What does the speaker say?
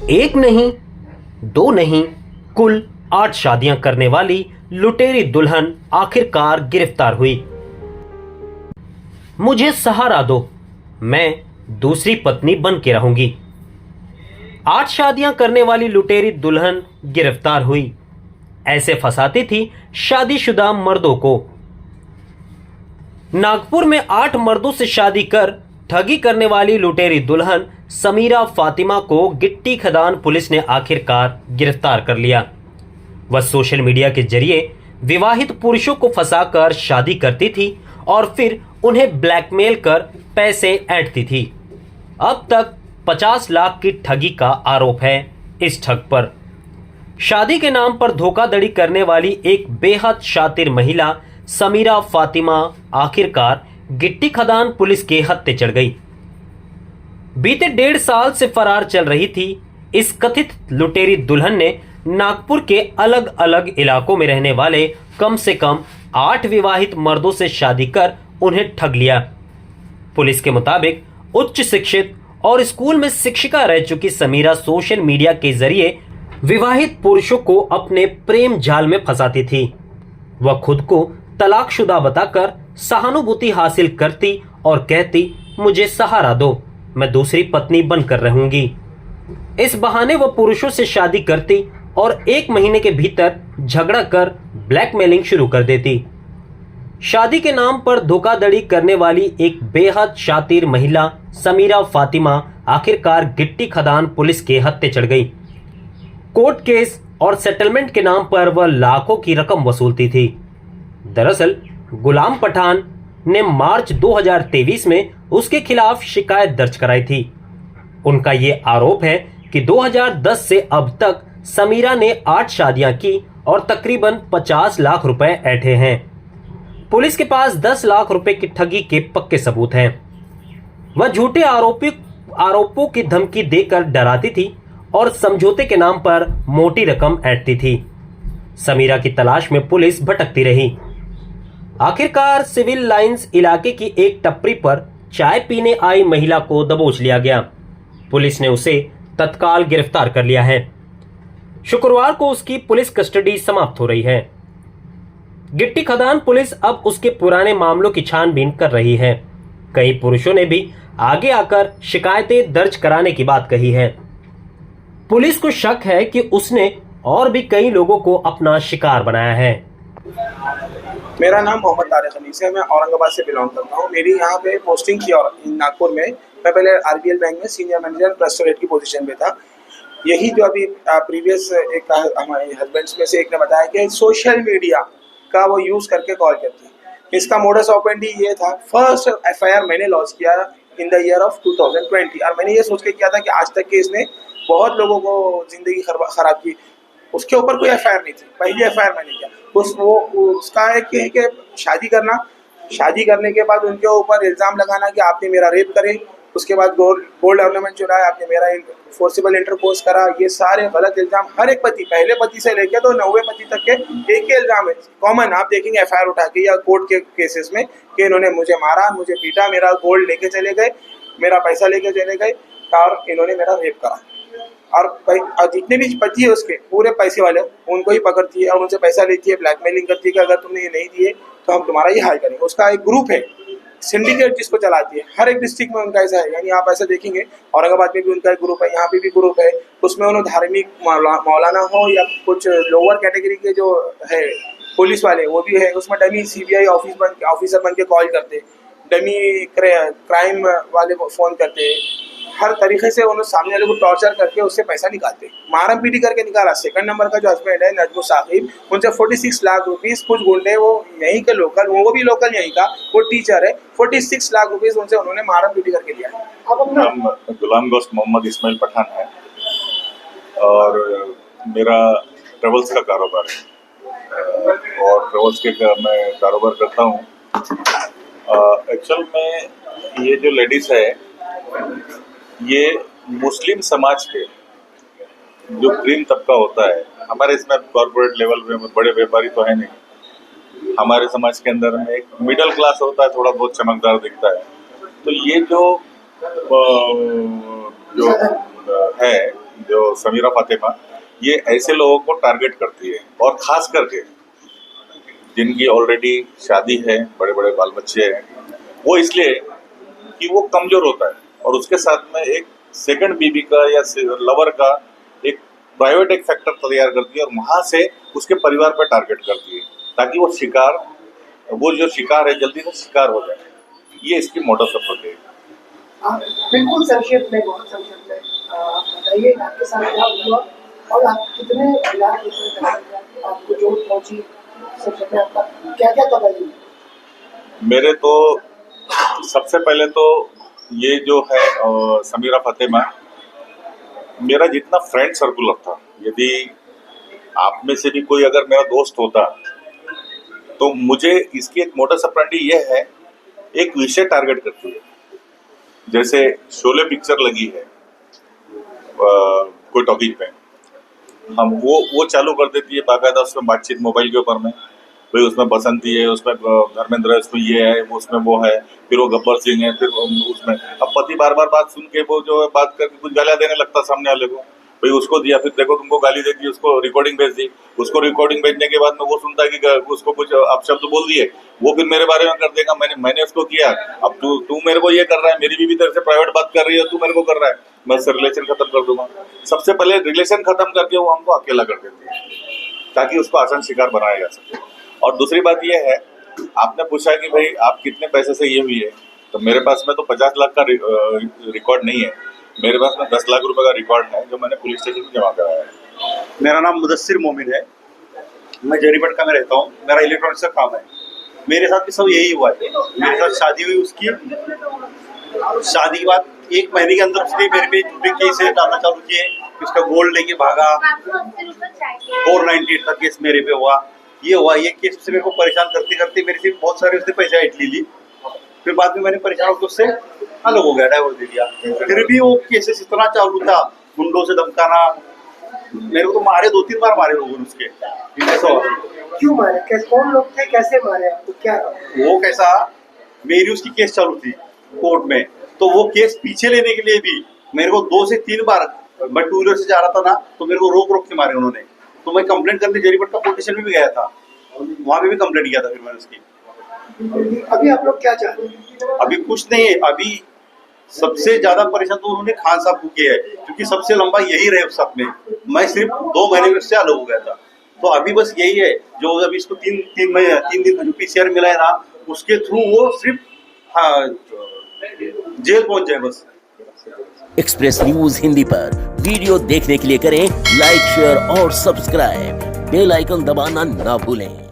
एक नहीं, दो नहीं, कुल 8 शादियां करने वाली लुटेरी दुल्हन आखिरकार गिरफ्तार हुई। मुझे सहारा दो, मैं दूसरी पत्नी बन के रहूंगी। 8 शादियां करने वाली लुटेरी दुल्हन गिरफ्तार हुई। ऐसे फंसाती थी शादीशुदा मर्दों को। नागपुर में 8 मर्दों से शादी कर ठगी करने वाली लुटेरी दुल्हन समीरा फातिमा को गिट्टी खदान पुलिस ने आखिरकार गिरफ्तार कर लिया। वह सोशल मीडिया के जरिए विवाहित पुरुषों को फंसाकर शादी करती थी और फिर उन्हें ब्लैकमेल कर पैसे ऐंठती थी। अब तक 50 लाख की ठगी का आरोप है इस ठग पर। शादी के नाम पर धोखाधड़ी करने वाली एक बेहद शातिर महिला समीरा फातिमा आखिरकार गिट्टी खदान पुलिस के हत्थे चढ़ गई। बीते 1.5 साल से फरार चल रही थी इस कथित लुटेरी दुल्हन ने नागपुर के अलग अलग इलाकों में रहने वाले कम से कम 8 विवाहित मर्दों से शादी कर उन्हें ठग लिया। पुलिस के मुताबिक उच्च शिक्षित और स्कूल में शिक्षिका रह चुकी समीरा सोशल मीडिया के जरिए विवाहित पुरुषों को अपने प्रेम जाल में फंसाती थी। वह खुद को तलाकशुदा बताकर सहानुभूति हासिल करती और कहती, मुझे सहारा दो, मैं दूसरी पत्नी बनकर रहूंगी। इस बहाने वह पुरुषों से शादी करती और 1 महीने के भीतर झगड़ा कर ब्लैकमेलिंग शुरू कर देती। शादी के नाम पर धोखाधड़ी करने वाली एक बेहद शातिर महिला समीरा फातिमा आखिरकार गिट्टी खदान पुलिस के हत्थे चढ़ गई। कोर्ट केस और सेटलमेंट के नाम पर वह लाखों की रकम वसूलती थी। दरअसल गुलाम पठान ने मार्च 2023 में उसके खिलाफ शिकायत दर्ज कराई थी। उनका यह आरोप है कि 2010 से अब तक समीरा ने 8 शादियां की और तकरीबन 50 लाख रुपए ऐंठे हैं। पुलिस के पास 10 लाख रुपए की ठगी के पक्के सबूत हैं। वह झूठे आरोपों की धमकी देकर डराती थी और समझौते के नाम पर मोटी रकम ऐंठती थी। समीरा की तलाश में पुलिस भटकती रही। आखिरकार सिविल लाइंस इलाके की एक टपरी पर चाय पीने आई महिला को दबोच लिया गया। पुलिस ने उसे तत्काल गिरफ्तार कर लिया है। शुक्रवार को उसकी पुलिस कस्टडी समाप्त हो रही है। गिट्टी खदान पुलिस अब उसके पुराने मामलों की छानबीन कर रही है। कई पुरुषों ने भी आगे आकर शिकायतें दर्ज कराने की बात कही है। पुलिस को शक है कि उसने और भी कई लोगों को अपना शिकार बनाया है। मेरा नाम मोहम्मद तारिक अली है। मैं औरंगाबाद से बिलोंग करता हूँ। मेरी यहाँ पे पोस्टिंग थी और नागपुर में। मैं पहले आरबीएल बैंक में सीनियर मैनेजर क्लस्टर हेड की पोजीशन पे था। यही जो अभी प्रीवियस एक हमारे हस्बैंड्स में से एक ने बताया कि सोशल मीडिया का वो यूज़ करके कॉल करती है। इसका मोडस ऑपरेंडी ये था। फर्स्ट एफआईआर मैंने लॉन्च किया इन द ईयर ऑफ 2020 और मैंने ये सोच के किया था कि आज तक के इसने बहुत लोगों को ज़िंदगी खराब की। उसके ऊपर कोई एफआईआर नहीं थी। पहली एफआईआर मैंने किया। उसका एक है कि शादी करने के बाद उनके ऊपर इल्ज़ाम लगाना कि आपने मेरा रेप करे, उसके बाद गोल्ड ऑर्नामेंट चुराया, आपने मेरा फोर्सिबल इंटरकोर्स करा। ये सारे गलत इल्ज़ाम हर एक पति, पहले पति से लेकर तो 90वें पति तक के एक ही इल्ज़ाम है कॉमन। आप देखेंगे एफआईआर उठा के या कोर्ट के केसेस में कि इन्होंने मुझे मारा, मुझे पीटा, मेरा गोल्ड लेके चले गए, मेरा पैसा लेके चले गए और इन्होंने मेरा रेप करा। और जितने भी पति है उसके पूरे पैसे वाले उनको ही पकड़ती है और उनसे पैसा लेती है, ब्लैकमेलिंग करती है कि अगर तुमने ये नहीं दिए तो हम तुम्हारा ये हाल करेंगे। उसका एक ग्रुप है, सिंडिकेट जिसको चलाती है। हर एक डिस्ट्रिक्ट में उनका ऐसा है। यानी आप ऐसा देखेंगे औरंगाबाद में भी उनका एक ग्रुप है, यहाँ पे भी ग्रुप है। उसमें उन्होंने धार्मिक मौलाना हो या कुछ लोअर कैटेगरी के जो है पुलिस वाले वो भी है। उसमें डमी सीबीआई ऑफिसर बन के कॉल करते, डमी क्राइम वाले फ़ोन करते। हर तरीके से उन्होंने सामने वाले को टॉर्चर करके उससे पैसा निकालते, मारम पीटी करके निकाला। सेकंड नंबर का जो हस्बैंड है नजमुल साहिब, उनसे 46 लाख रुपीस कुछ गुंडे, वो यहीं के लोकल, वो भी लोकल यहीं का, वो टीचर है, 46 लाख रुपीस उनसे उन्होंने मारम पीटी करके लिया है। गुलाम गोश्त मोहम्मद इस्माइल पठान है और मेरा ट्रेवल्स का कारोबार है और ट्रेवल्स के मैं कारोबार करता हूँ। एक्चुअल में ये जो लेडीज़ है ये मुस्लिम समाज के जो ग्रीन तबका होता है, हमारे इसमें कॉर्पोरेट लेवल में बड़े व्यापारी तो है नहीं। हमारे समाज के अंदर में एक मिडिल क्लास होता है, थोड़ा बहुत चमकदार दिखता है। तो ये जो है जो समीरा फातिमा, ये ऐसे लोगों को टारगेट करती है, और खास करके जिनकी ऑलरेडी शादी है, बड़े बड़े बाल बच्चे हैं, वो इसलिए कि वो कमजोर होता है और उसके साथ में एक सेकंड बीबी का या लवर का एक प्राइवेट एक फैक्टर तैयार करती है और वहाँ से उसके परिवार पर टारगेट करती है, ताकि वो जो शिकार है जल्दी से शिकार हो जाए। ये इसकी मोटो सफर है। बिल्कुल संक्षेप में, बहुत संक्षेप में आप बताइए आपके साथ क्या हुआ और आप कितने लाख रुपए आपको चोट पहुंची, सबसे पहले आपका क्या क्या तबाही? मेरे तो सबसे पहले तो ये जो है समीरा फातिमा, मेरा जितना फ्रेंड सर्कुलर था, यदि आप में से भी कोई अगर मेरा दोस्त होता तो मुझे इसकी एक मोटर ऑपरेंडी ये है, एक विषय टारगेट करती है। जैसे शोले पिक्चर लगी है कोई टॉकीज पे, हम वो चालू कर देती है बाकायदा, उसमें बातचीत मोबाइल के ऊपर में, भाई उसमें बसंती है, उसमें धर्मेंद्र है, उसमें ये है, उसमें वो है, फिर वो गब्बर सिंह है, फिर उसमें अब पति बार बार बात सुन के वो जो है बात करके कुछ गालियाँ देने लगता सामने वाले को, भाई उसको दिया, फिर देखो तुमको गाली देती, उसको रिकॉर्डिंग भेज दी, उसको रिकॉर्डिंग भेजने के बाद में वो सुनता है कि उसको कुछ अपशब्द बोल दिए, वो फिर मेरे बारे में कर देगा, मैंने उसको किया, अब तू मेरे को ये कर रहा है, मेरी बीवी तेरे से प्राइवेट बात कर रही है, तू मेरे को कर रहा है, मैं उससे रिलेशन खत्म कर दूंगा। सबसे पहले रिलेशन खत्म करके वो हमको अकेला कर देती है, ताकि उसको आसान शिकार बनाया जा सके। और दूसरी बात ये है, आपने पूछा कि भाई आप कितने पैसे से ये हुई है, तो मेरे पास में तो 50 लाख का रिकॉर्ड नहीं है, मेरे पास में 10 लाख रुपए का रिकॉर्ड है जो मैंने पुलिस स्टेशन में जमा कराया है। मेरा नाम मुदस्सिर मोमिन है, मैं जरीपटका में रहता हूँ, मेरा इलेक्ट्रॉनिक्स का काम है। मेरे साथ भी सब यही हुआ है। मेरे साथ शादी हुई उसकी, शादी के बाद 1 महीने के अंदर उसने मेरे पे झूठे केस डालना चालू किए, उसका गोल्ड लेके भागा, 498 का केस मेरे पे हुआ, ये केस से मेरे को परेशान करते करते मेरे से बहुत सारे उसने पैसे हाइट ली। फिर बाद में मैंने परेशान होकर उससे अलग हो गया, डाइवोर्स दे दिया। फिर भी वो केसेस इतना चालू था, गुंडों से धमकाना, मेरे को तो मारे 2-3 बार मारे लोगों ने उसके। क्यों मारे? कौन लोग थे, कैसे मारे आपको, क्या? वो कैसा, मेरी उसकी केस चालू थी कोर्ट में, तो वो केस पीछे लेने के लिए भी मेरे को 2 से 3 बार, मैं 2 व्हीलर से जा रहा था ना, तो मेरे को रोक के मारे उन्होंने। तो मैं कंप्लेंट करने जरीपटका पुलिस स्टेशन में भी गया था, वहाँ पे भी कंप्लेंट किया था फिर मैंने उसकी। अभी आप लोग क्या चाहते हैं? अभी कुछ नहीं है, अभी सबसे ज्यादा परेशान तो उन्होंने खान साहब को किया है, क्योंकि सबसे लंबा यही रहे उस साथ में। मैं सिर्फ 2 महीने में उससे अलग हो गया था, तो अभी बस यही है जो अभी इसको 3 दिन का जो PCR मिला है ना, उसके थ्रू वो सिर्फ जेल पहुंच जाए बस। एक्सप्रेस न्यूज हिंदी पर वीडियो देखने के लिए करें लाइक, शेयर और सब्सक्राइब। बेल आइकन दबाना ना भूलें।